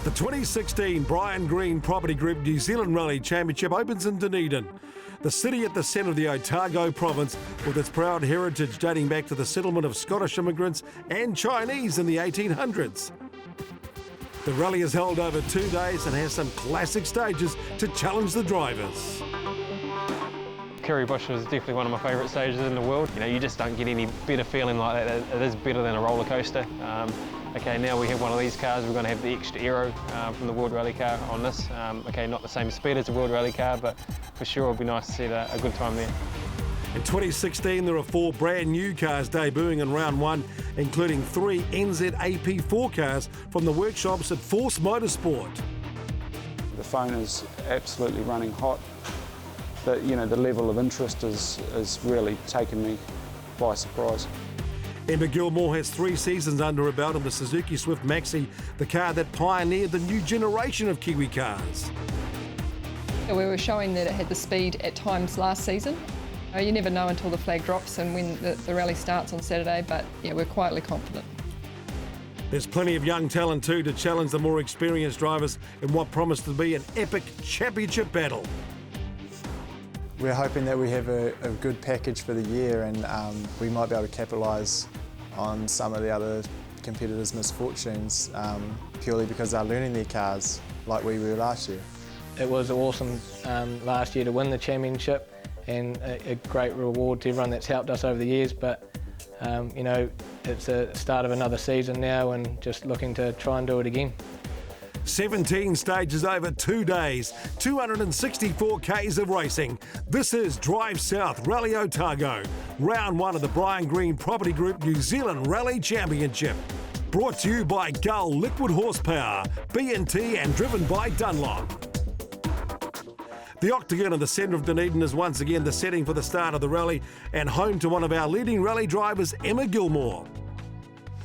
The 2016 Brian Green Property Group New Zealand Rally Championship opens in Dunedin, the city at the centre of the Otago province, with its proud heritage dating back to the settlement of Scottish immigrants and Chinese in the 1800s. The rally is held over 2 days and has some classic stages to challenge the drivers. Kuri Bush was definitely one of my favourite stages in the world. You know, you just don't get any better feeling like that. It is better than a roller coaster. Okay, now we have one of these cars. We're going to have the extra aero from the World Rally car on this. Okay, not the same speed as the World Rally car, but for sure it'll be nice to see a good time there. In 2016, there are 4 brand new cars debuting in round 1, including 3 NZRC cars from the workshops at Force Motorsport. The phone is absolutely running hot. The level of interest is really taken me by surprise. Emma Gilmore has 3 seasons under her belt in the Suzuki Swift Maxi, the car that pioneered the new generation of Kiwi cars. We were showing that it had the speed at times last season. You never know until the flag drops and when the rally starts on Saturday, but yeah, we're quietly confident. There's plenty of young talent too to challenge the more experienced drivers in what promised to be an epic championship battle. We're hoping that we have a good package for the year, and we might be able to capitalise on some of the other competitors' misfortunes purely because they're learning their cars like we were last year. It was awesome last year to win the championship, and a great reward to everyone that's helped us over the years, but you know, it's the start of another season now and just looking to try and do it again. 17 stages over 2 days, 264 Ks of racing. This is Drivesouth Rally Otago, round 1 of the Brian Green Property Group New Zealand Rally Championship. Brought to you by Gull Liquid Horsepower, B&T, and driven by Dunlop. The Octagon in the centre of Dunedin is once again the setting for the start of the rally and home to one of our leading rally drivers, Emma Gilmore.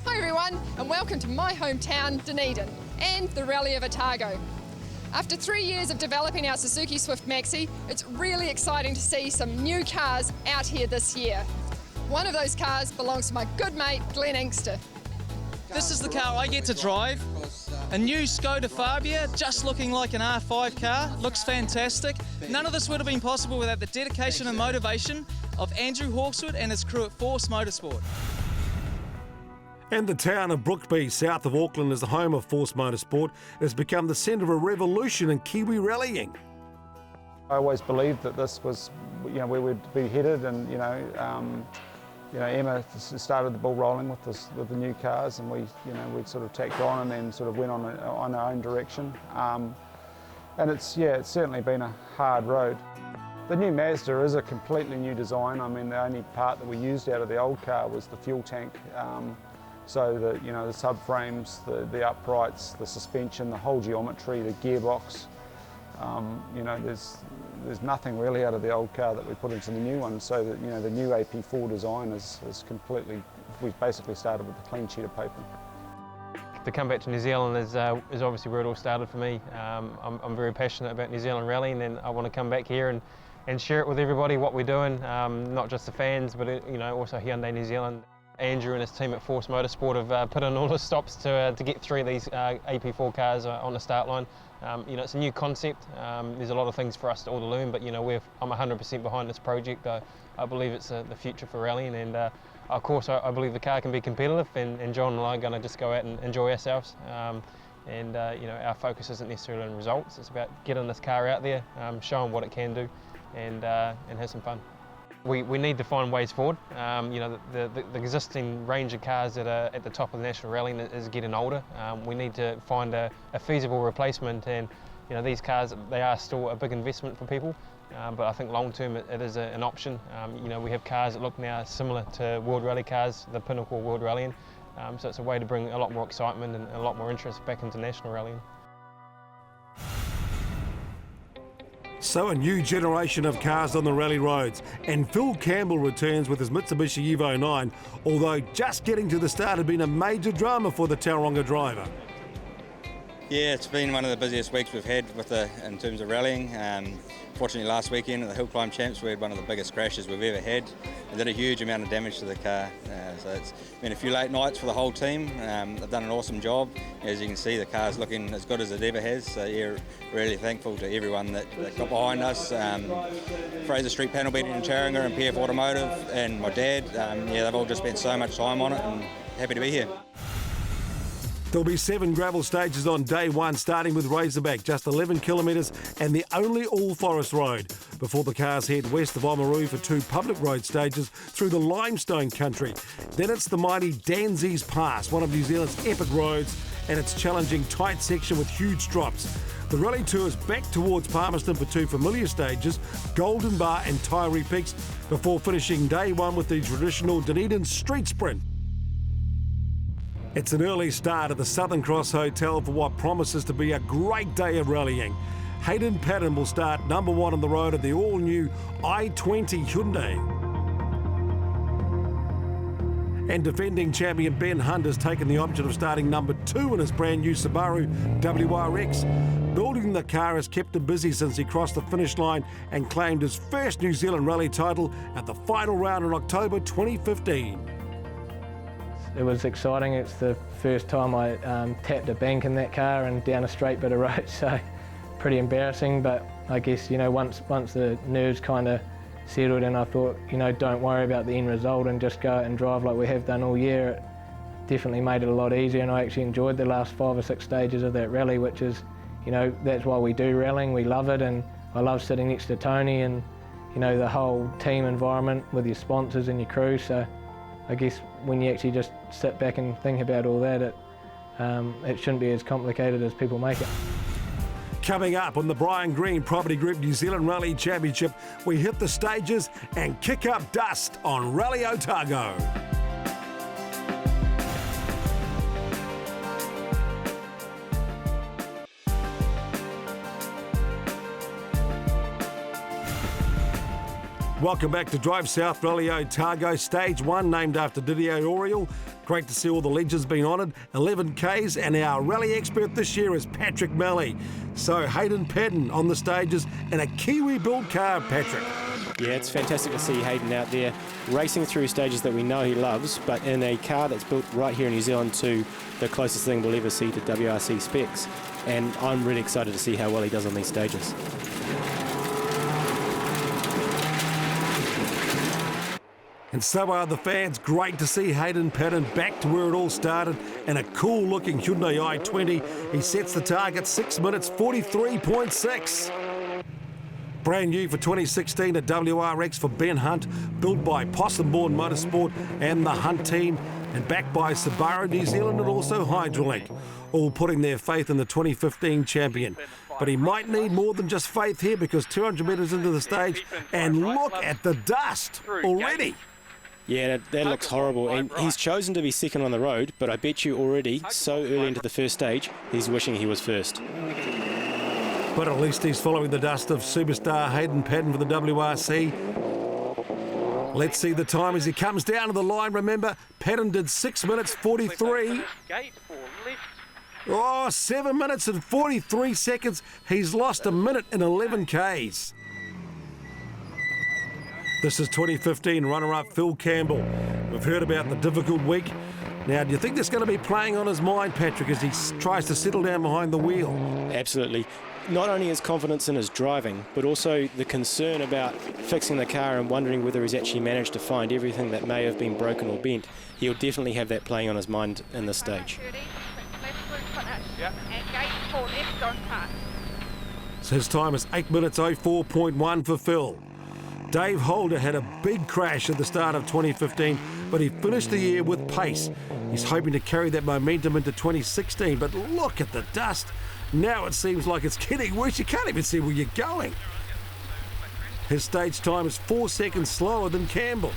Hi everyone, and welcome to my hometown, Dunedin, and the Rally of Otago. After 3 years of developing our Suzuki Swift Maxi, it's really exciting to see some new cars out here this year. One of those cars belongs to my good mate, Glenn Inkster. This is the car I get to drive. A new Skoda Fabia, just looking like an R5 car, looks fantastic. None of this would have been possible without the dedication and motivation of Andrew Hawkswood and his crew at Force Motorsport. And the town of Brookby, south of Auckland, is the home of Force Motorsport. It has become the centre of a revolution in Kiwi rallying. I always believed that this was, where we'd be headed, and Emma started the ball rolling with the new cars, and we sort of tacked on and then sort of went on our own direction. And it's certainly been a hard road. The new Mazda is a completely new design. I mean, the only part that we used out of the old car was the fuel tank. So the subframes, the uprights, the suspension, the whole geometry, the gearbox. There's nothing really out of the old car that we put into the new one. So that the new AP4 design is completely. We've basically started with a clean sheet of paper. To come back to New Zealand is obviously where it all started for me. I'm very passionate about New Zealand rallying, and I want to come back here and share it with everybody what we're doing, not just the fans, but also Hyundai New Zealand. Andrew and his team at Force Motorsport have put in all the stops to get 3 of these AP4 cars on the start line. It's a new concept. There's a lot of things for us all to learn, but I'm 100% behind this project. I believe it's the future for rallying, and of course I believe the car can be competitive, and John and I are going to just go out and enjoy ourselves. Our focus isn't necessarily on results. It's about getting this car out there, showing what it can do, and have some fun. We need to find ways forward. The existing range of cars that are at the top of the national rallying is getting older. We need to find a feasible replacement, and these cars, they are still a big investment for people, but I think long term it is an option. We have cars that look now similar to World Rally cars, the pinnacle of World Rallying, so it's a way to bring a lot more excitement and a lot more interest back into national rallying. So a new generation of cars on the rally roads, and Phil Campbell returns with his Mitsubishi Evo 9, although just getting to the start had been a major drama for the Tauranga driver. Yeah, it's been one of the busiest weeks we've had in terms of rallying. Fortunately, last weekend at the Hill Climb Champs, we had one of the biggest crashes we've ever had. It did a huge amount of damage to the car. So it's been a few late nights for the whole team. They've done an awesome job. As you can see, the car's looking as good as it ever has. So yeah, really thankful to everyone that got behind us. Fraser Street Panel Beating in Charinga and PF Automotive and my dad. Yeah, they've all just spent so much time on it, and happy to be here. There'll be 7 gravel stages on day 1, starting with Razorback, just 11 kilometres and the only all-forest road, before the cars head west of Oamaru for 2 public road stages through the limestone country. Then it's the mighty Danzies Pass, one of New Zealand's epic roads, and its challenging tight section with huge drops. The rally tours back towards Palmerston for 2 familiar stages, Golden Bar and Tyree Peaks, before finishing day 1 with the traditional Dunedin street sprint. It's an early start at the Southern Cross Hotel for what promises to be a great day of rallying. Hayden Paddon will start number 1 on the road of the all-new i20 Hyundai. And defending champion Ben Hunt has taken the option of starting number 2 in his brand new Subaru WRX. Building the car has kept him busy since he crossed the finish line and claimed his first New Zealand rally title at the final round in October 2015. It was exciting. It's the first time I tapped a bank in that car and down a straight bit of road, so pretty embarrassing. But I guess, you know, once the nerves kind of settled and I thought, you know, don't worry about the end result and just go out and drive like we have done all year, it definitely made it a lot easier, and I actually enjoyed the last 5 or 6 stages of that rally, which is, you know, that's why we do rallying. We love it, and I love sitting next to Tony and, you know, the whole team environment with your sponsors and your crew. So I guess when you actually just sit back and think about all that, it shouldn't be as complicated as people make it. Coming up on the Brian Green Property Group New Zealand Rally Championship, we hit the stages and kick up dust on Rally Otago. Welcome back to Drivesouth Rally Otago, Stage 1, named after Didier Oriel. Great to see all the legends being honoured, 11 Ks, and our rally expert this year is Patrick Malley. So Hayden Paddon on the stages in a Kiwi-built car, Patrick. Yeah, it's fantastic to see Hayden out there racing through stages that we know he loves, but in a car that's built right here in New Zealand to the closest thing we'll ever see to WRC specs. And I'm really excited to see how well he does on these stages. And so are the fans. Great to see Hayden Paddon back to where it all started in a cool-looking Hyundai i20. He sets the target 6 minutes 43.6. Brand new for 2016, a WRX for Ben Hunt, built by Possum-born Motorsport and the Hunt team, and backed by Subaru New Zealand and also Hydralink, all putting their faith in the 2015 champion. But he might need more than just faith here, because 200 metres into the stage, and look at the dust already. Yeah, that looks horrible, and he's chosen to be second on the road, but I bet you already, so early into the first stage, he's wishing he was first. But at least he's following the dust of superstar Hayden Paddon for the WRC. Let's see the time as he comes down to the line. Remember, Paddon did 6 minutes 43. 7 minutes and 43 seconds. He's lost a minute in 11 Ks. This is 2015 runner-up Phil Campbell. We've heard about the difficult week. Now, do you think that's going to be playing on his mind, Patrick, as he tries to settle down behind the wheel? Absolutely. Not only his confidence in his driving, but also the concern about fixing the car and wondering whether he's actually managed to find everything that may have been broken or bent. He'll definitely have that playing on his mind in this stage. So his time is 8 minutes 04.1 for Phil. Dave Holder had a big crash at the start of 2015, but he finished the year with pace. He's hoping to carry that momentum into 2016, but look at the dust. Now it seems like it's getting worse. You can't even see where you're going. His stage time is 4 seconds slower than Campbell.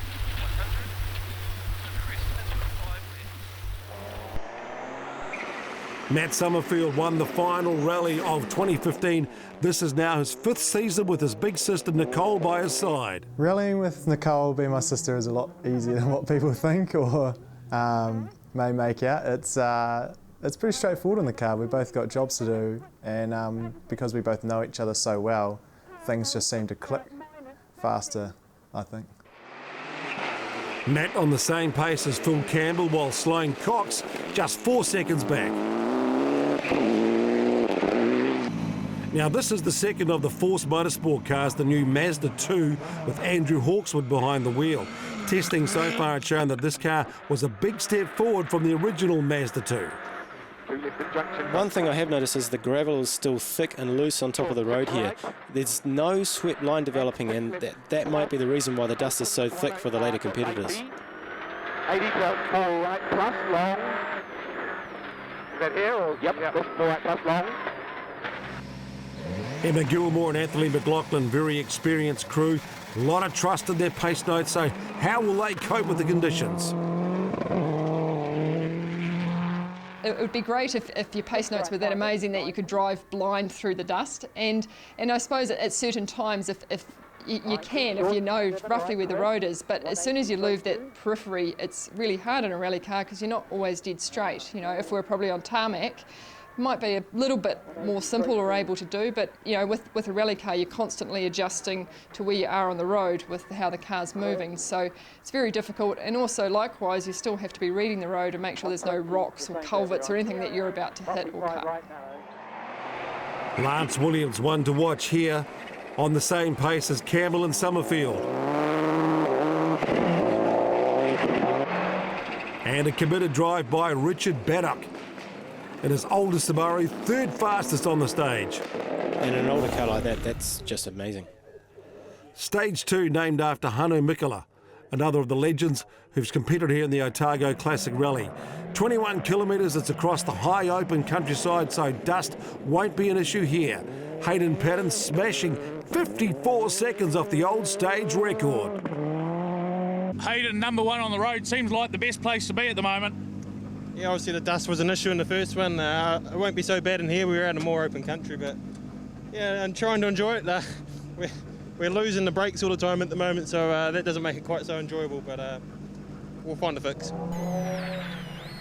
Matt Summerfield won the final rally of 2015. This is now his 5th season with his big sister Nicole by his side. Rallying with Nicole, being my sister, is a lot easier than what people think or may make out. It's It's pretty straightforward in the car. We both got jobs to do, and because we both know each other so well, things just seem to click faster, I think. Matt on the same pace as Phil Campbell, while Sloane Cox just 4 seconds back. Now this is the second of the Force Motorsport cars, the new Mazda 2 with Andrew Hawkswood behind the wheel. Testing so far had shown that this car was a big step forward from the original Mazda 2. One thing I have noticed is the gravel is still thick and loose on top of the road here. There's no swept line developing, and that might be the reason why the dust is so thick for the later competitors. 80 plus 4 right plus long. Is that here or? Yep, this 4 right plus long. Emma Gilmore and Anthony McLaughlin, very experienced crew. A lot of trust in their pace notes, so how will they cope with the conditions? It would be great if your pace notes were that amazing that you could drive blind through the dust. And I suppose at certain times, if you can, if you know roughly where the road is, but as soon as you leave that periphery, it's really hard in a rally car because you're not always dead straight. You know, if we're probably on tarmac, might be a little bit more simple or able to do, but you know, with a rally car, you're constantly adjusting to where you are on the road with how the car's moving. So it's very difficult, and also likewise, you still have to be reading the road and make sure there's no rocks or culverts or anything that you're about to hit or cut. Lance Williams, one to watch here, on the same pace as Campbell and Summerfield. And a committed drive by Richard Baddock. In his older Subaru, third fastest on the stage. And in an older car like that, that's just amazing. Stage 2 named after Hanu Mikala, another of the legends who's competed here in the Otago Classic Rally. 21 kilometres, it's across the high open countryside, so dust won't be an issue here. Hayden Paddon smashing 54 seconds off the old stage record. Hayden, number 1 on the road, seems like the best place to be at the moment. Yeah, obviously the dust was an issue in the first one. It won't be so bad in here. We were out in more open country, but yeah, I'm trying to enjoy it. We're losing the brakes all the time at the moment, so that doesn't make it quite so enjoyable, but we'll find a fix.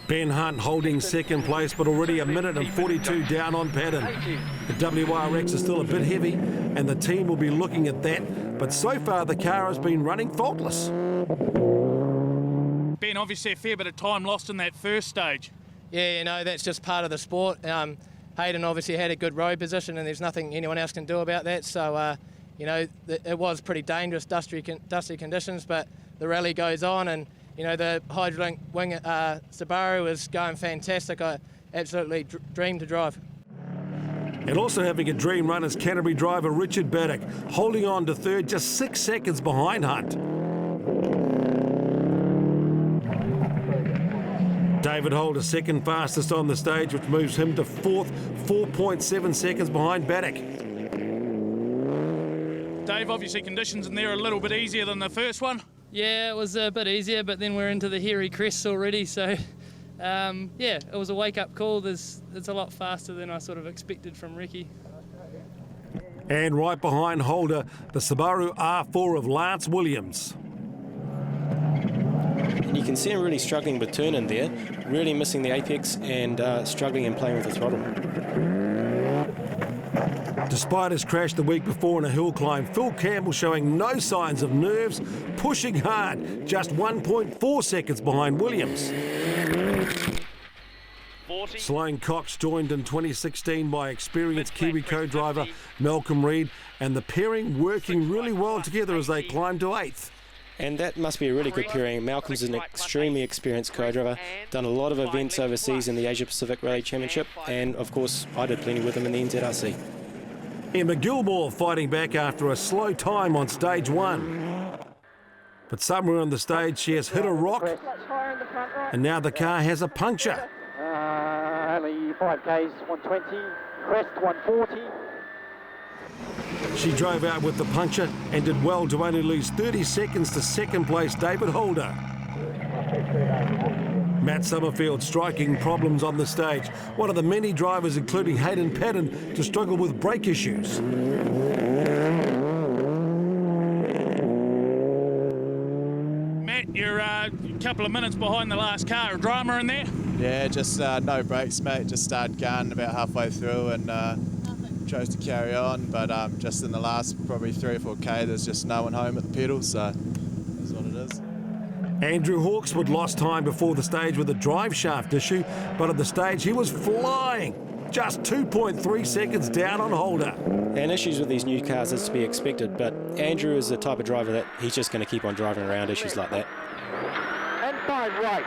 Ben Hunt holding second place, but already a minute and 42 down on Paddon. The WRX is still a bit heavy, and the team will be looking at that, but so far the car has been running faultless. Ben, obviously a fair bit of time lost in that first stage. Yeah, you know, that's just part of the sport. Hayden obviously had a good road position, and there's nothing anyone else can do about that. So, you know, it was pretty dangerous, dusty conditions, but the rally goes on, and, you know, the hydraulic wing Subaru is going fantastic. I absolutely dream to drive. And also having a dream run is Canterbury driver Richard Baddock, holding on to third, just 6 seconds behind Hunt. David Holder, second fastest on the stage, which moves him to fourth, 4.7 seconds behind Baddock. Dave, obviously conditions in there are a little bit easier than the first one. Yeah, it was a bit easier, but then we're into the hairy crests already, so yeah, it was a wake-up call. It's a lot faster than I sort of expected from Ricky. And right behind Holder, the Subaru R4 of Lance Williams. And you can see him really struggling with turn in there, really missing the apex and struggling and playing with the throttle. Despite his crash the week before in a hill climb, Phil Campbell showing no signs of nerves, pushing hard, just 1.4 seconds behind Williams. Sloane Cox joined in 2016 by experienced Kiwi co-driver Malcolm Reid, and the pairing working really well together as they climb to 8th. And that must be a really good pairing. Malcolm's an extremely experienced co-driver, done a lot of events overseas in the Asia Pacific Rally Championship, and of course I did plenty with him in the NZRC. Emma Gilmore fighting back after a slow time on stage 1. But somewhere on the stage she has hit a rock, and now the car has a puncture. Only 5Ks, 120, crest 140. She drove out with the puncture and did well to only lose 30 seconds to second place David Holder. Matt Summerfield striking problems on the stage. One of the many drivers, including Hayden Paddon, to struggle with brake issues. Matt, you're a couple of minutes behind the last car. A drama in there? Yeah, just no brakes, mate. Just started going about halfway through and chose to carry on. But just in the last probably 3 or 4K, there's just no one home at the pedals, so that's what it is. Andrew Hawkeswood lost time before the stage with a drive shaft issue, but at the stage he was flying. Just 2.3 seconds down on Holder. And issues with these new cars is to be expected, but Andrew is the type of driver that he's just going to keep on driving around issues like that. And 5 right.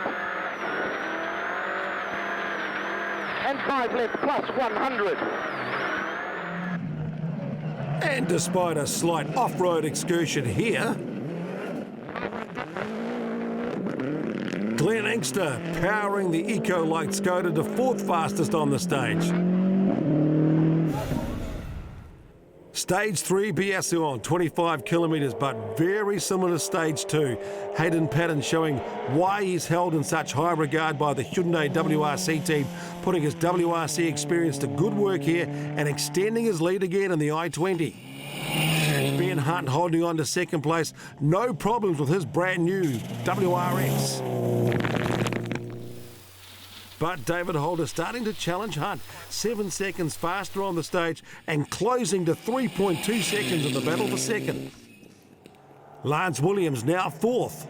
And 5 left, plus 100. And despite a slight off-road excursion here, Glenn Inkster powering the Eco-Light Skoda to 4th fastest on the stage. Stage 3 Biasson, 25 kilometres, but very similar to Stage 2. Hayden Paddon showing why he's held in such high regard by the Hyundai WRC team, putting his WRC experience to good work here and extending his lead again in the I-20. Ben Hunt holding on to 2nd place, no problems with his brand new WRX. But David Holder starting to challenge Hunt, 7 seconds faster on the stage and closing to 3.2 seconds in the battle for 2nd. Lance Williams now 4th.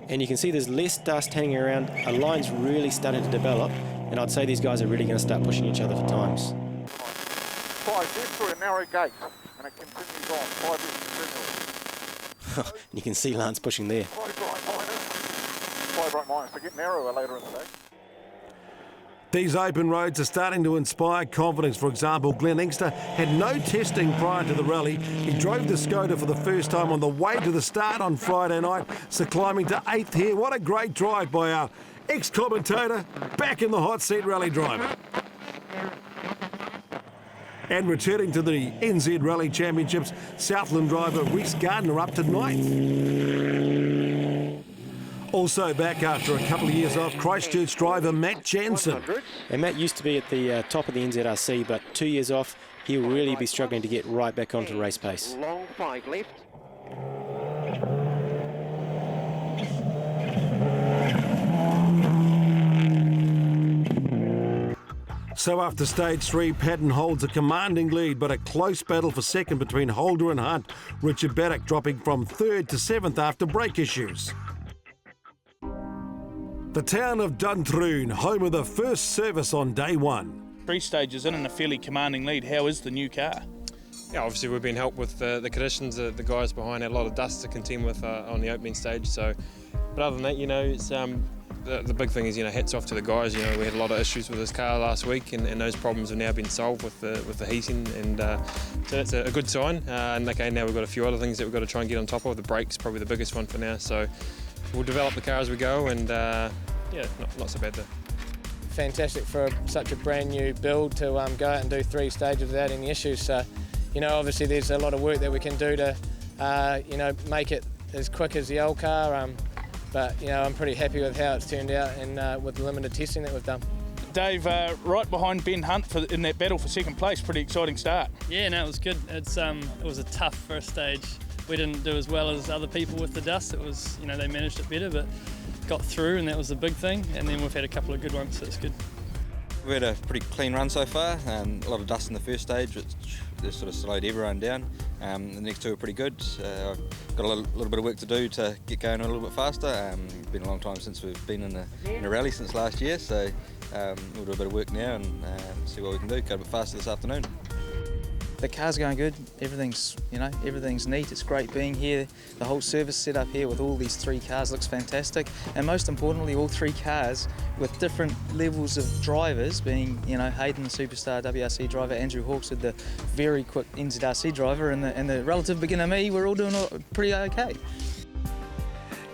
And you can see there's less dust hanging around. A line's really starting to develop, and I'd say these guys are really going to start pushing each other for times. 5 left through a narrow gate, and it continues on. 5 left continually. You can see Lance pushing there. 5 right minus to get narrower later in the day. These open roads are starting to inspire confidence. For example, Glenn Inkster had no testing prior to the rally. He drove the Skoda for the first time on the way to the start on Friday night, so climbing to 8th here. What a great drive by our ex-commentator, back in the hot seat rally driver. And returning to the NZ Rally Championships, Southland driver Reece Gardner up to 9th. Also back after a couple of years off, Christchurch driver Matt Jansen. And Matt used to be at the top of the NZRC, but 2 years off, he'll really be struggling to get right back onto race pace. Long 5 left. So after Stage 3, Paddon holds a commanding lead, but a close battle for 2nd between Holder and Hunt. Richard Baddock dropping from 3rd to 7th after brake issues. The town of Duntroon, home of the first service on day 1. 3 stages in and a fairly commanding lead. How is the new car? Yeah, obviously we've been helped with the conditions. The guys behind had a lot of dust to contend with on the opening stage. So, but other than that, it's the big thing is hats off to the guys. We had a lot of issues with this car last week, and those problems have now been solved with the heating, and so that's a good sign. And okay, now we've got a few other things that we've got to try and get on top of. The brakes probably the biggest one for now. So we'll develop the car as we go, and yeah, not so bad though. Fantastic for such a brand new build to go out and do 3 stages without any issues. So, obviously there's a lot of work that we can do to, make it as quick as the old car. But I'm pretty happy with how it's turned out and with the limited testing that we've done. Dave, right behind Ben Hunt in that battle for 2nd place. Pretty exciting start. Yeah, no, it was good. It was a tough first stage. We didn't do as well as other people with the dust. It was, they managed it better, but got through, and that was the big thing. And then we've had a couple of good ones, so it's good. We had a pretty clean run so far, and a lot of dust in the first stage, which sort of slowed everyone down. The next 2 were pretty good. I've got a little bit of work to do to get going a little bit faster. It's been a long time since we've been in a rally since last year, so we'll do a bit of work now and see what we can do. Go a bit faster this afternoon. The car's going good. Everything's neat. It's great being here. The whole service set up here with all these 3 cars looks fantastic. And most importantly, all 3 cars with different levels of drivers, being Hayden, the superstar WRC driver, Andrew Hawkeswood, the very quick NZRC driver, and the relative beginner me. We're all doing pretty okay.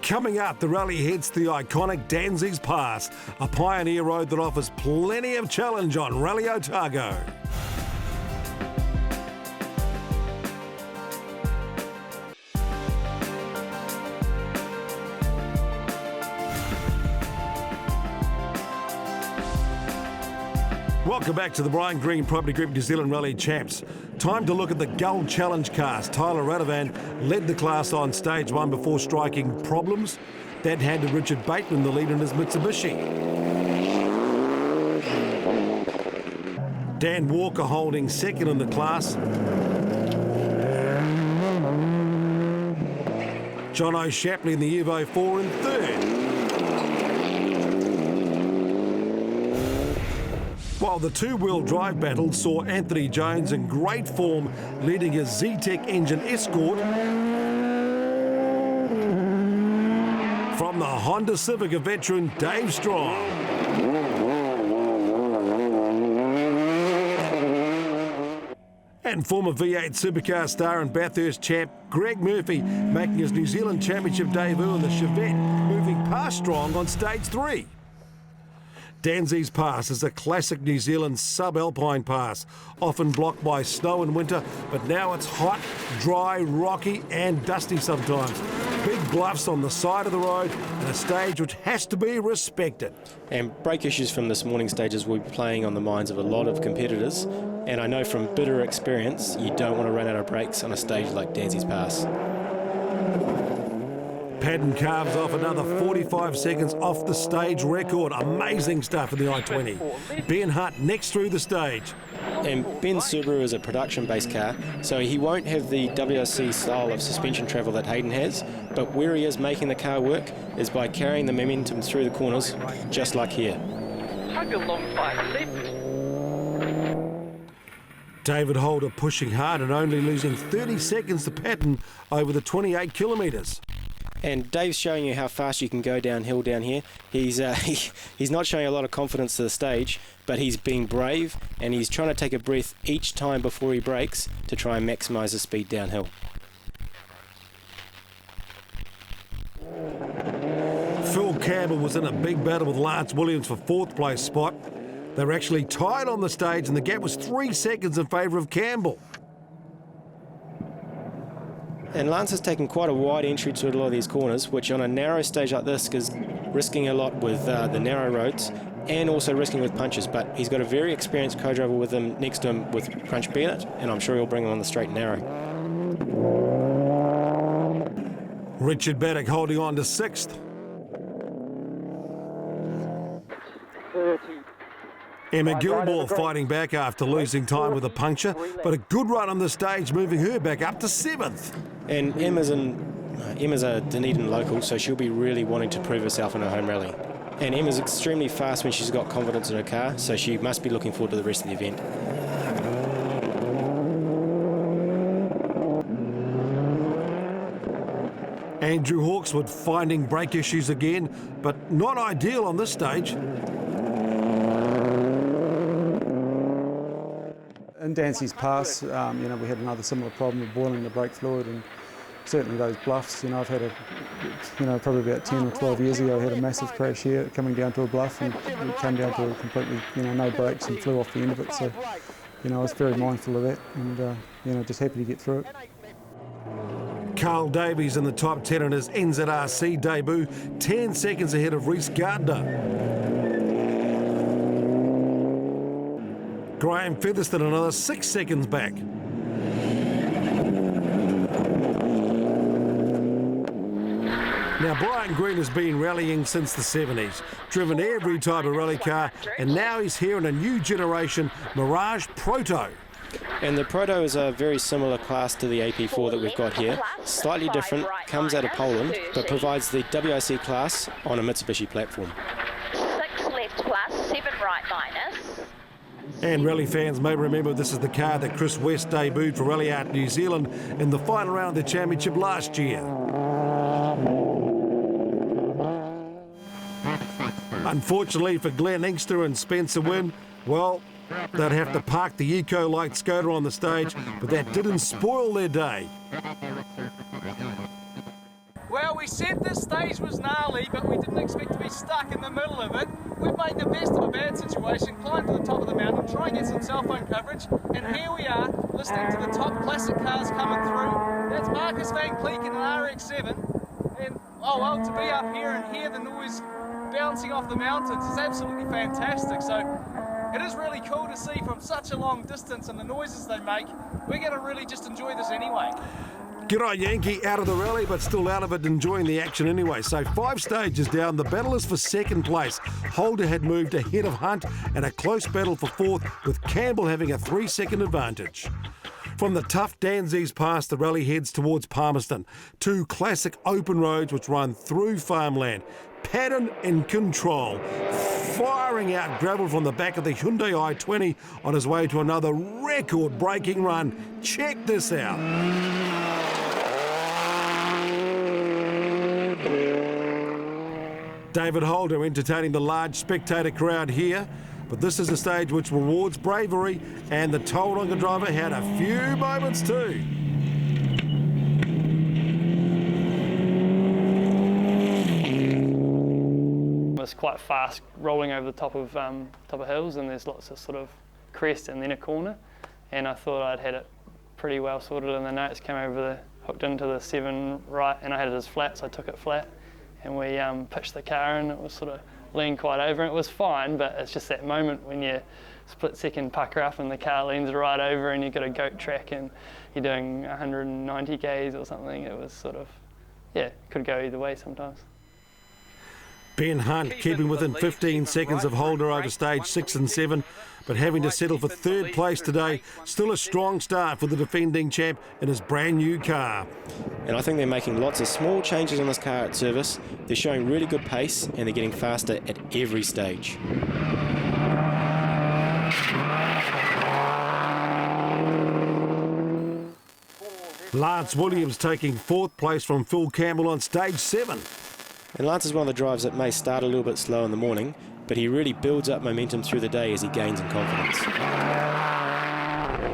Coming up, the rally heads to the iconic Danzigs Pass, a pioneer road that offers plenty of challenge on Rally Otago. Welcome back to the Brian Green Property Group New Zealand Rally Champs. Time to look at the Gull Challenge cars. Tyler Radovan led the class on stage 1 before striking problems. That handed Richard Bateman the lead in his Mitsubishi. Dan Walker holding second in the class. John O'Shapley in the Evo 4 in third. While the two-wheel drive battle saw Anthony Jones in great form leading his Z-Tech engine Escort from the Honda Civic veteran Dave Strong. And former V8 supercar star and Bathurst champ Greg Murphy making his New Zealand Championship debut in the Chevette, moving past Strong on stage 3. Danzi's Pass is a classic New Zealand subalpine pass, often blocked by snow in winter, but now it's hot, dry, rocky and dusty sometimes. Big bluffs on the side of the road and a stage which has to be respected. And brake issues from this morning stages will be playing on the minds of a lot of competitors, and I know from bitter experience you don't want to run out of brakes on a stage like Danzi's Pass. Paddon carves off another 45 seconds off the stage record. Amazing stuff in the I-20. Ben Hunt next through the stage. And Ben's Subaru is a production-based car, so he won't have the WRC style of suspension travel that Hayden has, but where he is making the car work is by carrying the momentum through the corners, just like here. David Holder pushing hard and only losing 30 seconds to Paddon over the 28 kilometres. And Dave's showing you how fast you can go downhill down here. He's not showing a lot of confidence to the stage, but he's being brave and he's trying to take a breath each time before he brakes to try and maximise the speed downhill. Phil Campbell was in a big battle with Lance Williams for 4th place spot. They were actually tied on the stage and the gap was 3 seconds in favour of Campbell. And Lance has taken quite a wide entry to a lot of these corners, which on a narrow stage like this is risking a lot with the narrow roads and also risking with punches. But he's got a very experienced co-driver with him next to him with Crunch Bennett, and I'm sure he'll bring him on the straight and narrow. Richard Baddock holding on to 6th. Emma Gilmore fighting back after losing time with a puncture, but a good run on the stage, moving her back up to 7th. And Emma's a Dunedin local, so she'll be really wanting to prove herself in her home rally. And Emma's extremely fast when she's got confidence in her car, so she must be looking forward to the rest of the event. Andrew Hawkswood finding brake issues again, but not ideal on this stage. In Dancy's Pass, we had another similar problem with boiling the brake fluid, and certainly those bluffs. I've had probably about 10 or 12 years ago, I had a massive crash here coming down to a bluff, and it came down to a completely, no brakes and flew off the end of it. So, I was very mindful of that, and just happy to get through it. Carl Davies in the top 10 in his NZRC debut, 10 seconds ahead of Rhys Gardner. Graham Featherston another 6 seconds back. Now Brian Green has been rallying since the 70s, driven every type of rally car, and now he's here in a new generation Mirage Proto. And the Proto is a very similar class to the AP4 that we've got here. Slightly different, comes out of Poland, but provides the WRC class on a Mitsubishi platform. 6 left plus, 7 right minus. And rally fans may remember this is the car that Chris West debuted for Rally Art New Zealand in the final round of the championship last year. Unfortunately for Glenn Inkster and Spencer Wynn, well, they'd have to park the Eco-Light Skoda on the stage, but that didn't spoil their day. Well, we said this stage was gnarly, but we didn't expect to be stuck in the middle of it. We've made the best of a bad situation, climbed to the top of the mountain, try and get some cell phone coverage, and here we are, listening to the top classic cars coming through. That's Marcus Van Cleek in an RX-7, and oh well, to be up here and hear the noise bouncing off the mountains is absolutely fantastic. So it is really cool to see from such a long distance and the noises they make. We're going to really just enjoy this anyway. G'day Yankee, out of the rally but still out of it, enjoying the action anyway. So 5 stages down, the battle is for second place. Holder had moved ahead of Hunt and a close battle for fourth, with Campbell having a 3-second advantage. From the tough Danzies Pass, the rally heads towards Palmerston. 2 classic open roads which run through farmland. Paddon in control, firing out gravel from the back of the Hyundai i20 on his way to another record-breaking run. Check this out. David Holder entertaining the large spectator crowd here, but this is a stage which rewards bravery, and the Tauranga driver had a few moments too. It's quite fast, rolling over the top of hills, and there's lots of sort of crest and then a corner, and I thought I'd had it pretty well sorted in the notes, came over hooked into the 7 right, and I had it as flat, so I took it flat, and we pitched the car, and it was sort of leaned quite over, and it was fine, but it's just that moment when you split-second pucker up and the car leans right over and you've got a goat track and you're doing 190 k's or something. It was sort of, yeah, could go either way sometimes. Ben Hunt keeping within 15 seconds of Holder over stage 6 and 7, but having to settle for 3rd place today. Still a strong start for the defending champ in his brand new car. And I think they're making lots of small changes on this car at service. They're showing really good pace and they're getting faster at every stage. Lance Williams taking 4th place from Phil Campbell on stage 7. And Lance is one of the drivers that may start a little bit slow in the morning, but he really builds up momentum through the day as he gains in confidence.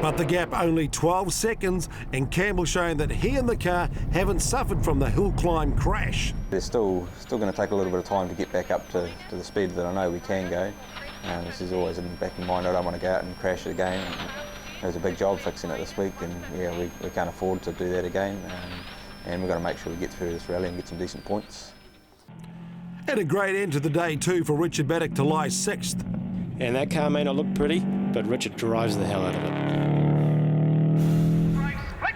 But the gap only 12 seconds, and Campbell showing that he and the car haven't suffered from the hill climb crash. They're still going to take a little bit of time to get back up to the speed that I know we can go. This is always in the back of my mind. I don't want to go out and crash it again. It was a big job fixing it this week, and yeah, we can't afford to do that again. And we've got to make sure we get through this rally and get some decent points. And a great end to the day too for Richard Baddock to lie 6th. And that car may not look pretty, but Richard drives the hell out of it.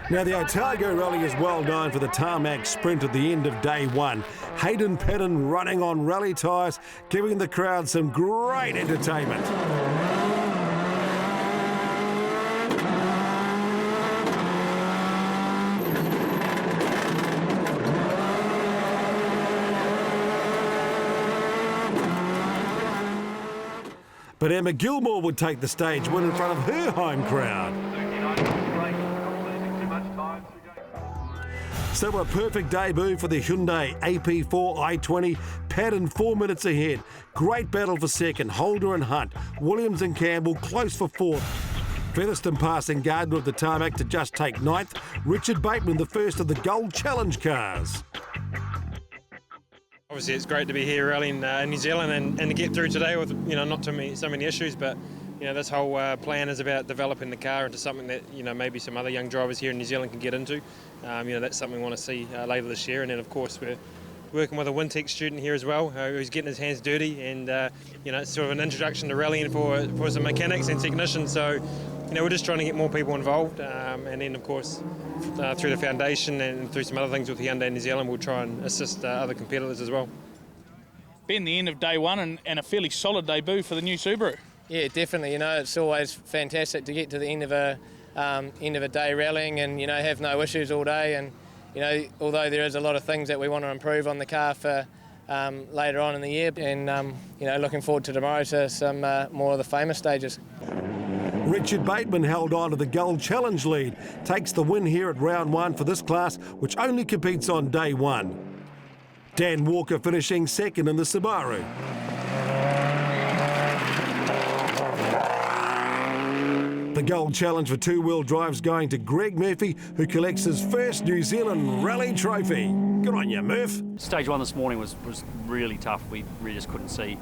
Now the Otago rally is well known for the tarmac sprint at the end of day 1. Hayden Paddon running on rally tyres, giving the crowd some great entertainment. But Emma Gilmore would take the stage win in front of her home crowd. So a perfect debut for the Hyundai AP4 i20. Paddon 4 minutes ahead. Great battle for second. Holder and Hunt. Williams and Campbell close for 4th. Featherstone passing Gardner of the tarmac to just take 9th. Richard Bateman, the first of the Gold Challenge cars. Obviously, it's great to be here rallying in New Zealand and to get through today with not so many issues. But this whole plan is about developing the car into something that maybe some other young drivers here in New Zealand can get into. That's something we want to see later this year. And then of course we're working with a Wintech student here as well, who's getting his hands dirty, and it's sort of an introduction to rallying for some mechanics and technicians. So we're just trying to get more people involved, and then of course through the foundation and through some other things with Hyundai New Zealand, we'll try and assist other competitors as well. Been the end of day 1 and a fairly solid debut for the new Subaru. Yeah, definitely. It's always fantastic to get to the end of a day rallying and have no issues all day. And although there is a lot of things that we want to improve on the car for later on in the year, and looking forward to tomorrow to some more of the famous stages. Richard Bateman held on to the Gold Challenge lead, takes the win here at round 1 for this class, which only competes on day 1. Dan Walker finishing 2nd in the Subaru. The Gold Challenge for 2-wheel drives going to Greg Murphy, who collects his first New Zealand Rally trophy. Good on you, Murph. Stage 1 this morning was really tough. We really just couldn't see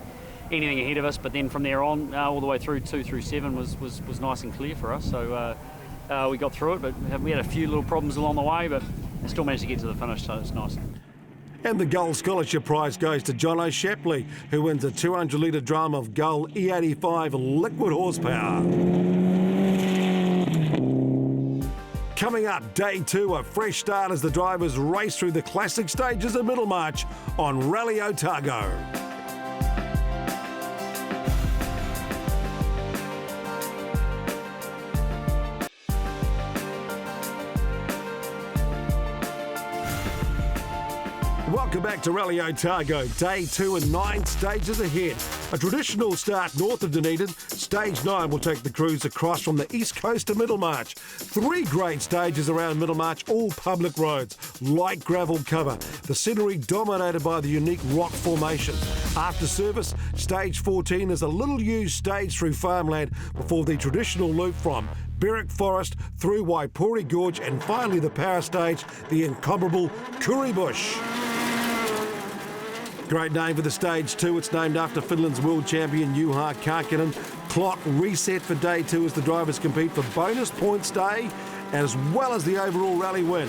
anything ahead of us, but then from there on, all the way through 2 through 7 was nice and clear for us. So we got through it, but we had a few little problems along the way, but still managed to get to the finish, so it's nice. And the Gold Scholarship Prize goes to Jono Shapley, who wins a 200-litre drum of Gull E85 liquid horsepower. Coming up, day 2, a fresh start as the drivers race through the classic stages of Middlemarch on Rally Otago. Welcome back to Rally Otago. Day 2 and 9 stages ahead. A traditional start north of Dunedin. Stage 9 will take the cruise across from the east coast to Middlemarch. 3 great stages around Middlemarch, all public roads, light gravel cover. The scenery dominated by the unique rock formation. After service, stage 14 is a little used stage through farmland before the traditional loop from Berwick Forest through Waipori Gorge and finally the power stage, the incomparable Kuri Bush. Great name for the stage 2. It's named after Finland's world champion Juha Karkinen. Clock reset for day 2 as the drivers compete for bonus points day as well as the overall rally win.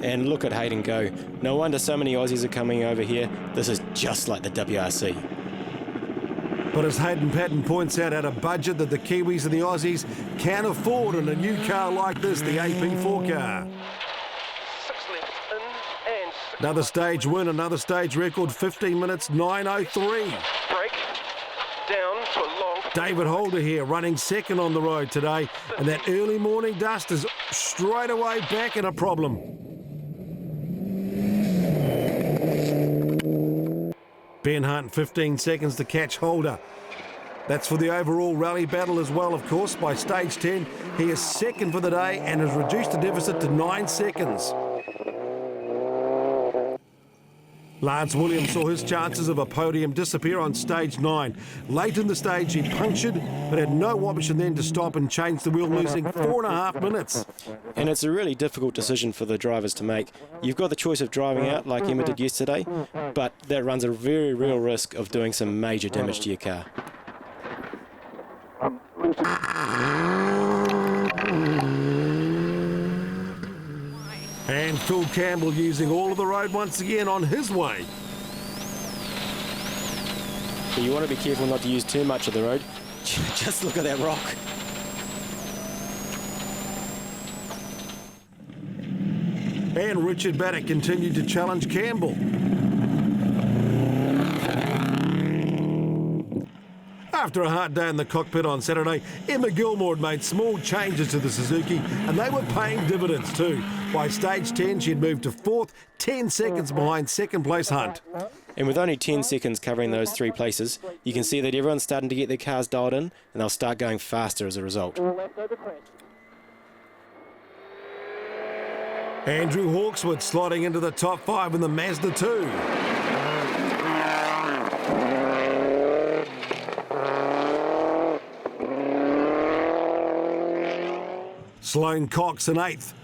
And look at Hayden go. No wonder so many Aussies are coming over here. This is just like the WRC. But as Hayden Paddon points out, at a budget that the Kiwis and the Aussies can afford in a new car like this, the AP4 car. Another stage win, another stage record, 15 minutes, 9:03. Break, down to a long. David Holder here, running second on the road today, and that early morning dust is straight away back in a problem. Ben Hunt, 15 seconds to catch Holder. That's for the overall rally battle as well, of course. By stage 10, he is second for the day and has reduced the deficit to 9 seconds. Lance Williams saw his chances of a podium disappear on stage 9. Late in the stage, he punctured, but had no option then to stop and change the wheel, losing 4.5 minutes. And it's a really difficult decision for the drivers to make. You've got the choice of driving out like Emma did yesterday, but that runs a very real risk of doing some major damage to your car. And Phil Campbell using all of the road once again on his way. But you want to be careful not to use too much of the road. Just look at that rock. And Richard Baddock continued to challenge Campbell. After a hard day in the cockpit on Saturday, Emma Gilmore had made small changes to the Suzuki and they were paying dividends too. By stage 10, she had moved to 4th, 10 seconds behind second place Hunt. And with only 10 seconds covering those 3 places, you can see that everyone's starting to get their cars dialed in and they'll start going faster as a result. Andrew Hawkswood sliding into the top 5 in the Mazda 2. Sloane Cox in 8th,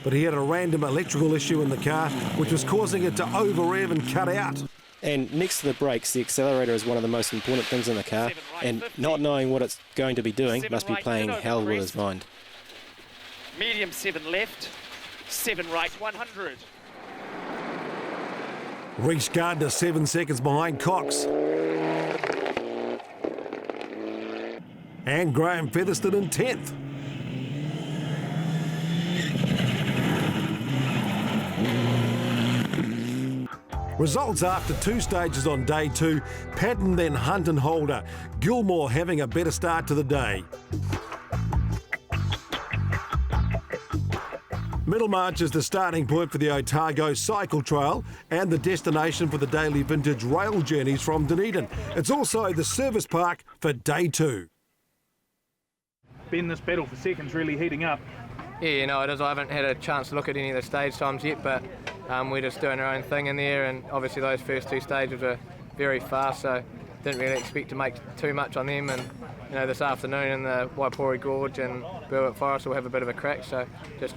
but he had a random electrical issue in the car which was causing it to over-rev and cut out. And next to the brakes, the accelerator is one of the most important things in the car, and not knowing what it's going to be doing must be playing hell with his mind. Medium 7 left, 7 right, 100. Reece Gardner 7 seconds behind Cox. And Graham Featherston in 10th. Results after 2 stages on day 2, Paddon, then Hunt and Holder. Gilmore having a better start to the day. Middlemarch is the starting point for the Otago Cycle Trail and the destination for the daily vintage rail journeys from Dunedin. It's also the service park for day 2. Ben, this battle for second's really heating up. Yeah, you know it is. I haven't had a chance to look at any of the stage times yet, but we're just doing our own thing in there, and obviously those first 2 stages were very fast, so didn't really expect to make too much on them. And you know, this afternoon in the Waipori Gorge and Berwick Forest we'll have a bit of a crack, so just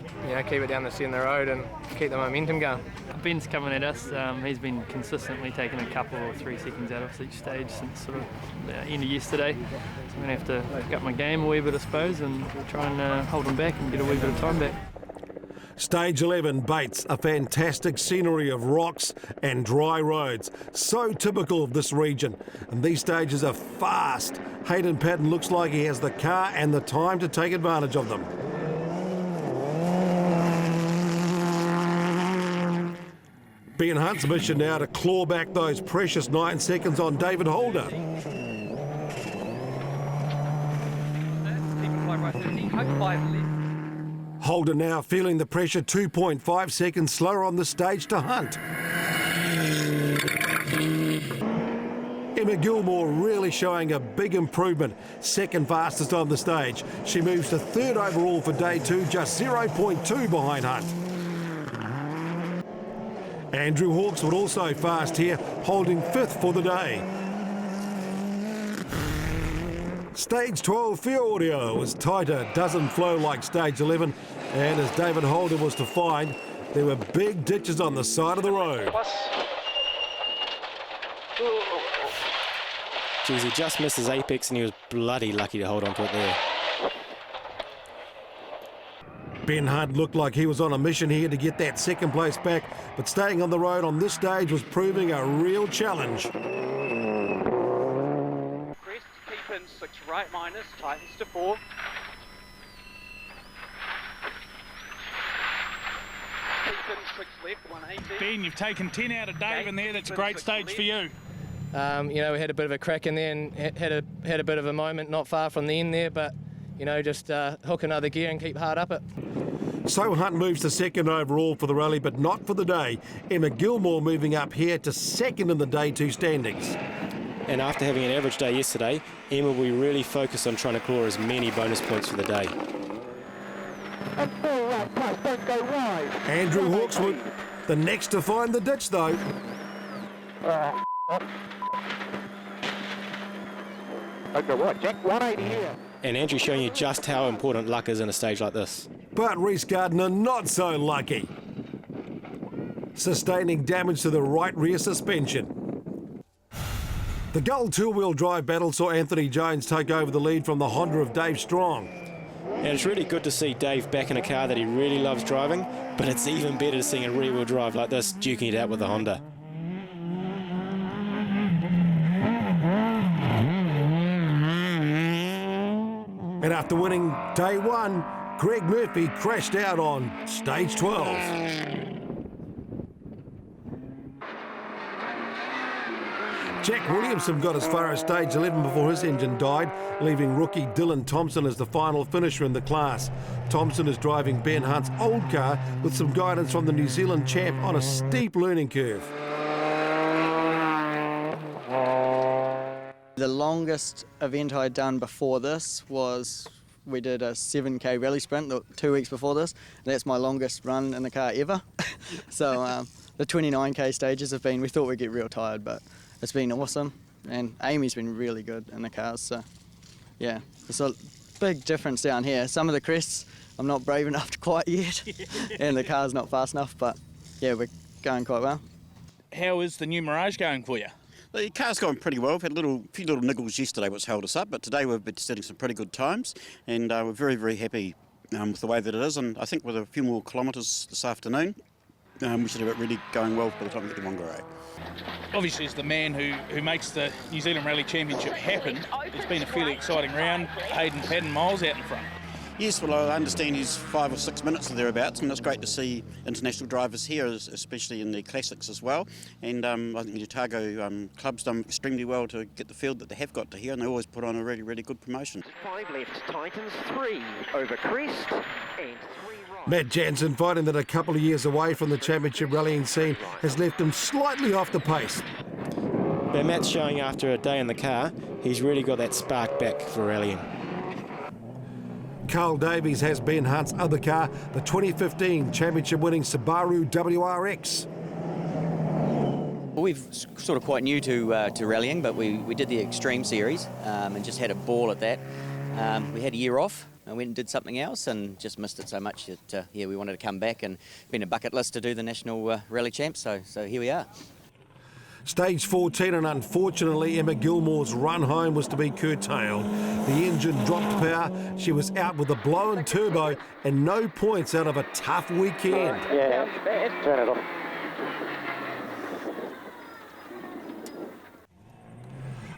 keep it down the centre of the road and keep the momentum going. Ben's coming at us. He's been consistently taking a couple or 3 seconds out of each stage since sort of the end of yesterday. So I'm going to have to pick up my game a wee bit, I suppose, and try and hold him back and get a wee bit of time back. Stage 11, Bates, a fantastic scenery of rocks and dry roads. So typical of this region. And these stages are fast. Hayden Paddon looks like he has the car and the time to take advantage of them. Ben Hunt's mission now to claw back those precious 9 seconds on David Holder. Holder now feeling the pressure, 2.5 seconds slower on the stage to Hunt. Emma Gilmore really showing a big improvement, second fastest on the stage. She moves to third overall for day 2, just 0.2 behind Hunt. Andrew Hawkeswood also fast here, holding 5th for the day. Stage 12 Fiordio is tighter, doesn't flow like stage 11, and as David Holder was to find, there were big ditches on the side of the road. Geez, he just missed his apex and he was bloody lucky to hold on to it there. Ben Hunt looked like he was on a mission here to get that second place back, but staying on the road on this stage was proving a real challenge. Crest, keep in 6 right minus, tightens to 4. Keep in 6 left, 180. Ben, you've taken 10 out of Dave in there. That's a great stage for you. You know, we had a bit of a crack in there and had a bit of a moment not far from the end there, but you know, just hook another gear and keep hard up it. So Hunt moves to second overall for the rally, but not for the day. Emma Gilmore moving up here to second in the day 2 standings. And after having an average day yesterday, Emma will be really focused on trying to claw as many bonus points for the day. And 4 right plus, don't go wide. Andrew Hawkeswood, the next to find the ditch though. Don't go wide, Jack, 180 here. And Andrew showing you just how important luck is in a stage like this. But Reese Gardner not so lucky. Sustaining damage to the right rear suspension. The Gull two-wheel drive battle saw Anthony Jones take over the lead from the Honda of Dave Strong. And it's really good to see Dave back in a car that he really loves driving, but it's even better to see a rear-wheel drive like this duking it out with the Honda. And after winning day 1, Greg Murphy crashed out on stage 12. Jack Williamson got as far as stage 11 before his engine died, leaving rookie Dylan Thompson as the final finisher in the class. Thompson is driving Ben Hunt's old car with some guidance from the New Zealand champ on a steep learning curve. The longest event I'd done before this was, we did a 7k rally sprint 2 weeks before this, and that's my longest run in the car ever. So the 29k stages have been, we thought we'd get real tired, but it's been awesome, and Amy's been really good in the cars, so yeah, it's a big difference down here. Some of the crests I'm not brave enough to quite yet, and the car's not fast enough, but yeah, we're going quite well. How is the new Mirage going for you? The car's gone pretty well. We've had a few little niggles yesterday which held us up, but today we've been setting some pretty good times, and we're very, very happy with the way that it is, and I think with a few more kilometres this afternoon, we should have it really going well by the time we get to Whangarei. Obviously, as the man who makes the New Zealand Rally Championship happen, it's been a fairly exciting round. Hayden Paddon miles out in front. Yes, well, I understand he's 5 or 6 minutes or thereabouts, and it's great to see international drivers here, especially in the classics as well. And I think the Otago club's done extremely well to get the field that they have got to here, and they always put on a really, really good promotion. 5 left, tightens 3 over crest, and 3 right. Matt Jansen finding that a couple of years away from the championship rallying scene has left him slightly off the pace. But Matt's showing after a day in the car, he's really got that spark back for rallying. Carl Davies has Ben Hunt's other car, the 2015 championship-winning Subaru WRX. Well, we're sort of quite new to rallying, but we did the Extreme Series and just had a ball at that. We had a year off. I went and did something else and just missed it so much that yeah, we wanted to come back, and been a bucket list to do the National Rally Champs, so here we are. Stage 14, and unfortunately Emma Gilmore's run home was to be curtailed. The engine dropped power, she was out with a blown turbo and no points out of a tough weekend. Yeah, turn it off.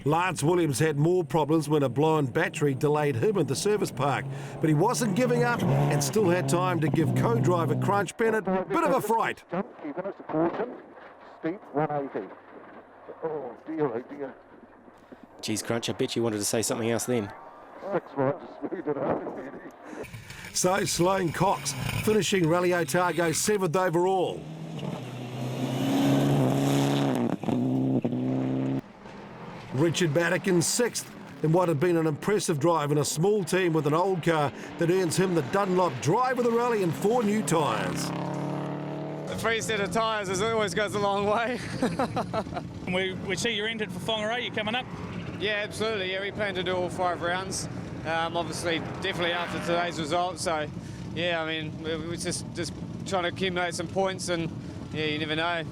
Lance Williams had more problems when a blown battery delayed him at the service park, but he wasn't giving up and still had time to give co-driver Crunch Bennett a bit of a fright. deep, 180. Oh dear, oh dear. Geez, Crunch, I bet you wanted to say something else then. 6 right, smoothed it out. So Sloane Cox finishing Rally Otago 7th overall. Richard Madigan 6th in what had been an impressive drive in a small team with an old car that earns him the Dunlop Drive of the Rally and 4 new tyres. A 3 set of tyres always goes a long way. we see you're entered for Whangarei, you coming up? Yeah, absolutely. Yeah, we plan to do all 5 rounds. Obviously, definitely after today's result. So, yeah, I mean, we're just trying to accumulate some points, and yeah, you never know.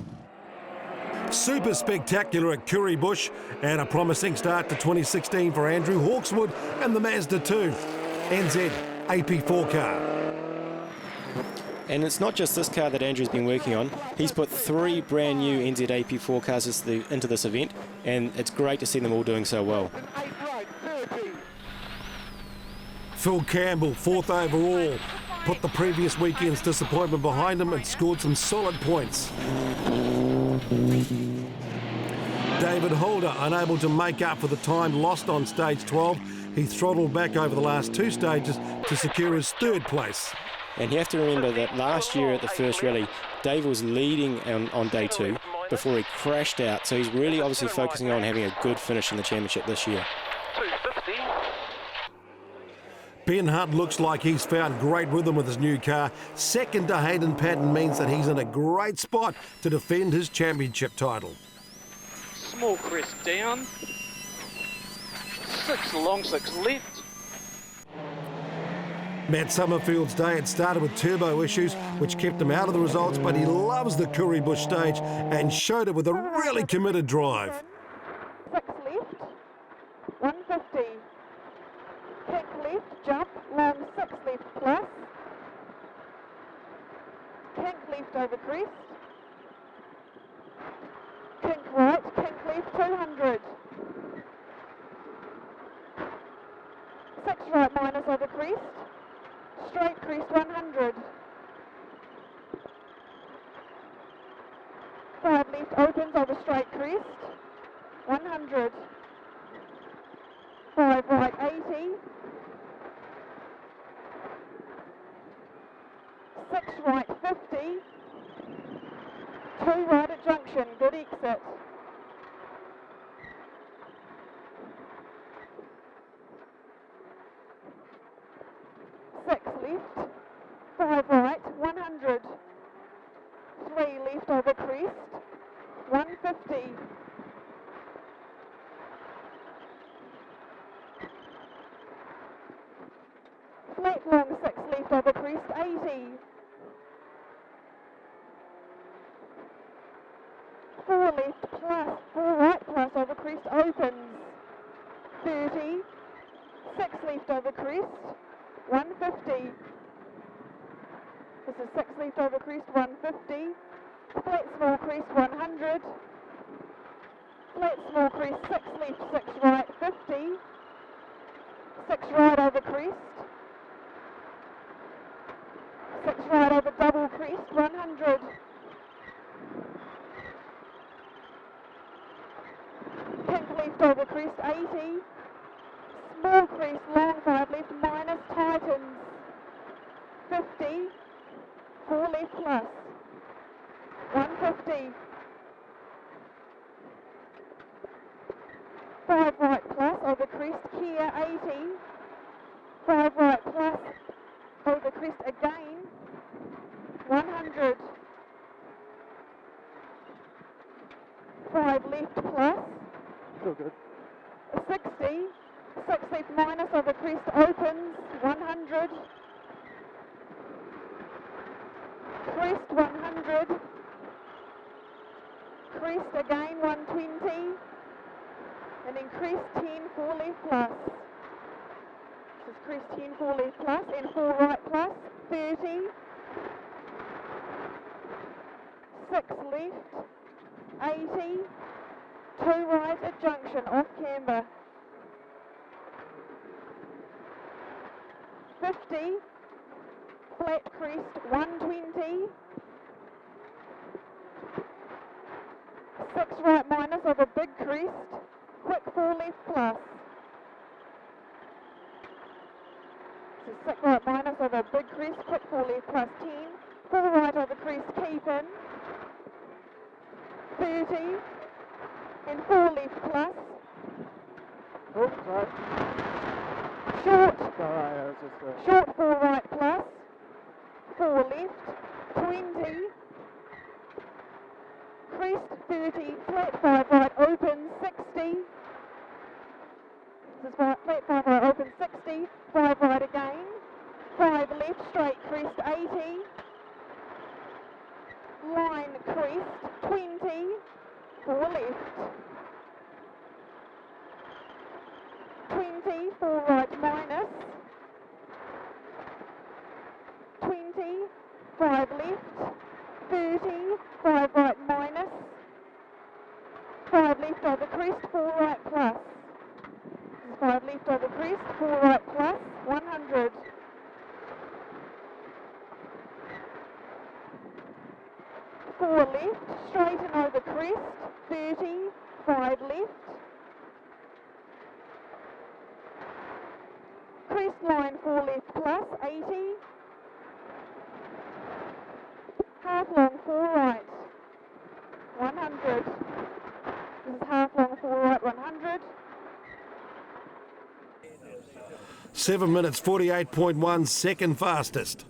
Super spectacular at Kuri Bush and a promising start to 2016 for Andrew Hawkswood and the Mazda 2 NZ AP4 car. And it's not just this car that Andrew's been working on. He's put 3 brand new NZ AP4 cars into this event, and it's great to see them all doing so well. Phil Campbell, 4th overall, put the previous weekend's disappointment behind him and scored some solid points. David Holder, unable to make up for the time lost on stage 12, he throttled back over the last 2 stages to secure his 3rd place. And you have to remember that last year at the first rally, Dave was leading on day 2 before he crashed out. So he's really obviously focusing on having a good finish in the championship this year. Ben Hunt looks like he's found great rhythm with his new car. 2nd to Hayden Paddon means that he's in a great spot to defend his championship title. Small crest down. 6 long, 6 left. Matt Summerfield's day had started with turbo issues, which kept him out of the results, but he loves the Kuri Bush stage and showed it with a really committed drive. 6 left, 150. Kick left, jump, long 6 left plus. Kink left over crest. Kink right, kink left 200. 6 right minus over crest. Straight crest 100. 5 left opens over straight crest. 100. 5 right 80. 6 right 50. 2 right at junction, good exit. 6 left, 5 right, 100. 3 left over crest, 150. 8 long 6 left over crest, 80. 4 left plus, 4 right plus over crest opens, 30. 6 left over crest, 150. This is 6 left over crest, 150. Flat small crest, 100. Flat small crest, 6 left, 6 right, 50. 6 right over crest. 6 right over double crest, 100. Pink left over crest, 80. Small crest, long 5 left, minus tightens, 50. 4 left plus, 150. 5 right plus, over crest, here, 80. 5 right plus, over crest again, 100. 5 left plus, So good. 60. 6 left minus, over crest opens, 100. Crest 100. Crest again 120. And then crest 10, 4 left plus. This is crest 10, 4 left plus and 4 right plus, 30. 6 left, 80. 2 right at junction, off camber. 50. Flat crest 120. 6 right minus over big crest, quick 4 left plus. So 6 right minus over big crest, quick 4 left plus 10, 4 right over crest, keep in, 30, and 4 left plus. Oh, sorry. Short, Sorry, that was just short 4 right plus, 4 left, 20, crest 30, flat 5 right open 60, this is flat 5 right open 60, 5 right again, 5 left straight crest 80, line crest 20, 4 left, 20, 4 right minus, 20, 5 left, 30, 5 right minus, 5 left over crest, 4 right plus. This is 5 left over crest, 4 right plus, 100. Four left, straighten over crest, 30, 5 left. Crest line 4 left plus, 80. Half long 4 right, 100. This is half long 4 right, 100. 7 minutes 48.1, second fastest.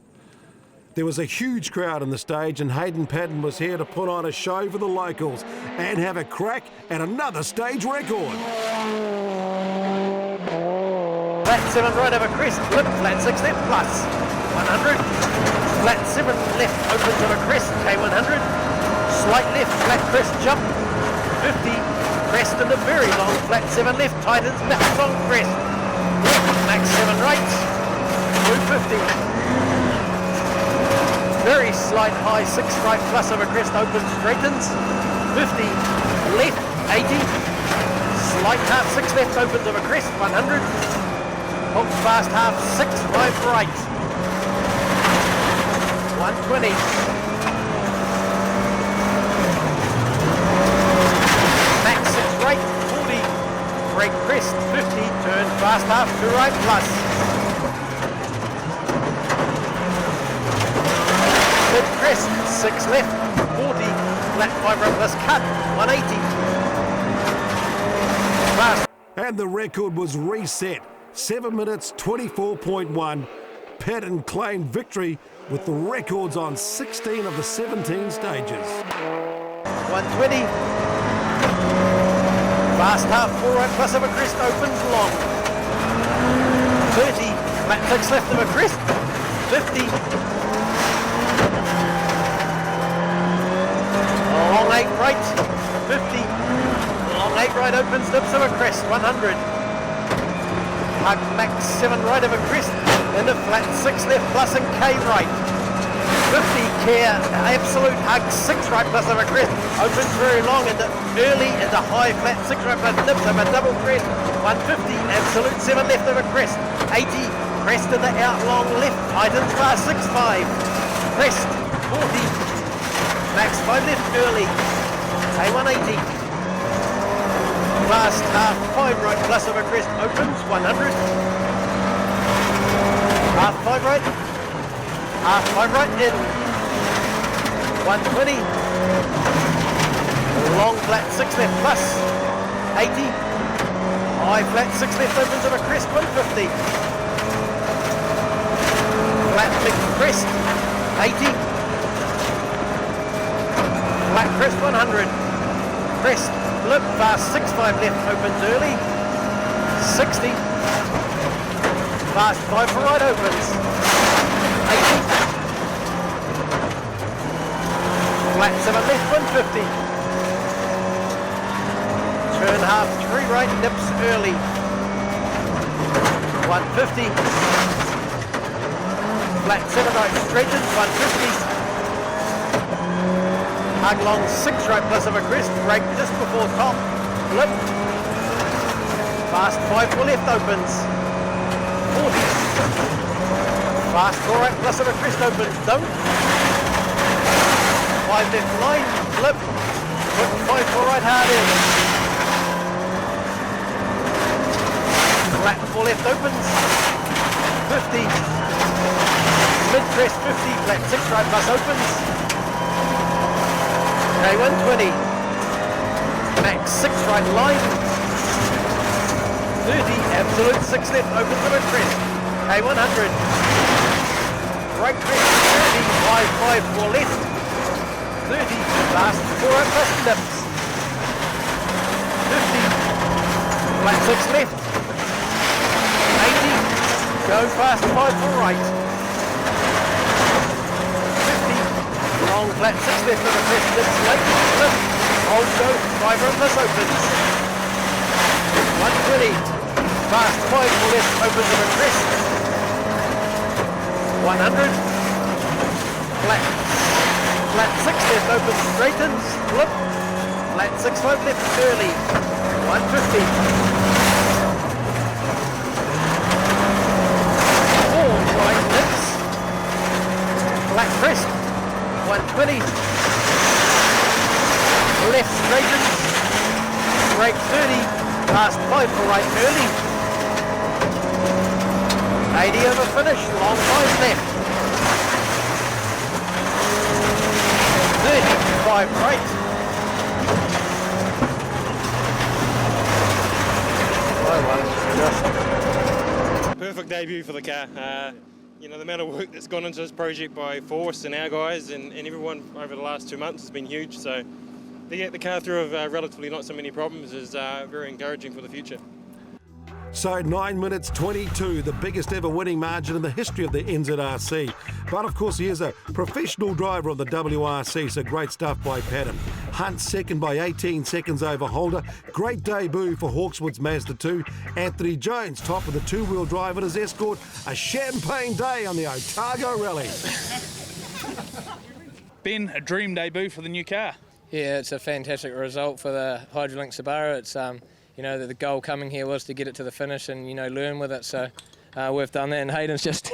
There was a huge crowd in the stage and Hayden Paddon was here to put on a show for the locals and have a crack at another stage record. Flat 7 right over crest, flip, flat 6 left plus, 100. Flat 7 left opens over crest, K100. Slight left, flat crest jump, 50. Crest into very long, flat 7 left, tightens, max on crest. Max 7 right, 250. Very slight high, 6 right plus over crest, opens, straightens, 50. Left, 80. Slight half, 6 left, opens over crest, 100. Hook fast half, 6 right, 120. Max 6 right, 40. Break crest, 50. Turn fast half, 2 right plus. Mid crest, 6 left, 40. Flat 5 right plus cut, 180. Fast. And the record was reset. 7 minutes 24.1. Paddon claimed victory with the records on 16 of the 17 stages. 120. Fast half, 4 right plus over crest, opens long. 30. Flat 6 left of a crest, 50. Long 8 right, 50. Long 8 right opens, dips of a crest, 100. Hug max 7 right of a crest, and a flat 6 left plus and K right. 50 care, absolute hug 6 right plus of a crest, opens very long and early into high flat 6 right plus dips of a double crest. 150, absolute 7 left of a crest. 80, crest in the out long left, tightens fast 6-5. Crest 40, max 5 left early, K180. Last half, 5 right plus of a crest, opens, 100. Half 5 right, half 5 right in, 120. Long flat 6 left plus, 80. High flat 6 left opens of a crest, 150. Flat big crest, 80. Flat crest, 100. Crest. Flip fast 6-5 left opens early, 60. Fast 5 for right opens, 80. Flat 7 left 150. Turn half 3 right dips early, 150. Flat 7 right straightens, 150. Hug long 6 right plus of a crest, break just before top, flip. Fast 5 for left opens, 40. Fast 4 right plus of a crest opens, don't. 5 left line, flip. Put 5 4 right hard in. Flat 4 left opens. 50. Mid crest 50. Flat 6 right plus opens. Okay, 120. Max 6 right line. 30. Absolute 6 left opens the mid crest. Okay, 100. Right crest 30. 5 5 4 left. 30, last 4 right plus dips. 50, flat 6 left. 80, go fast 5 for right. 50, long flat 6 left on the crest, dips late, flip, hold go, 5 right plus opens. 120, fast 5 for left, opens on the crest. 100, flat. Flat 6 left opens, straightens, flip. Flat 6 5 left early. 150. 4 right dips. Flat crest. 120. Left straightens. Brake 30. Past 5 for right early. 80 over finish. Long 5 left. 35 right. Perfect debut for the car. You know, the amount of work that's gone into this project by Force and our guys and everyone over the last 2 months has been huge. So to get the car through with relatively not so many problems is very encouraging for the future. So 9 minutes 22, the biggest ever winning margin in the history of the NZRC. But of course he is a professional driver of the WRC, so great stuff by Paddon. Hunt second by 18 seconds over Holder. Great debut for Hawkswood's Mazda 2. Anthony Jones top of the two-wheel drive in his Escort. A champagne day on the Otago Rally. Ben, a dream debut for the new car. Yeah, it's a fantastic result for the Hydrolink Subaru. It's you know, the goal coming here was to get it to the finish and, you know, learn with it. So we've done that, and Hayden's just...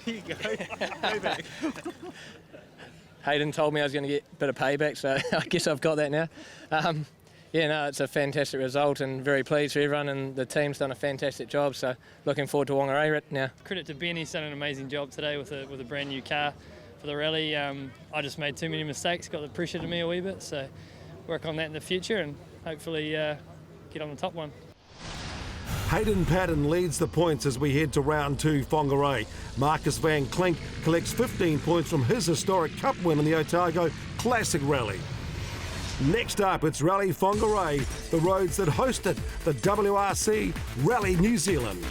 Here you go. Payback. Hayden told me I was going to get a bit of payback, so I guess I've got that now. Yeah, no, it's a fantastic result and very pleased for everyone, and the team's done a fantastic job, so looking forward to Whangarei now. Credit to Ben, he's done an amazing job today with a brand new car for the rally. I just made too many mistakes, got the pressure to me a wee bit, so work on that in the future and hopefully get on the top one. Hayden Paddon leads the points as we head to round 2 Whangarei. Marcus Van Klink collects 15 points from his historic cup win in the Otago Classic Rally. Next up, it's Rally Whangarei, the roads that hosted the WRC Rally New Zealand.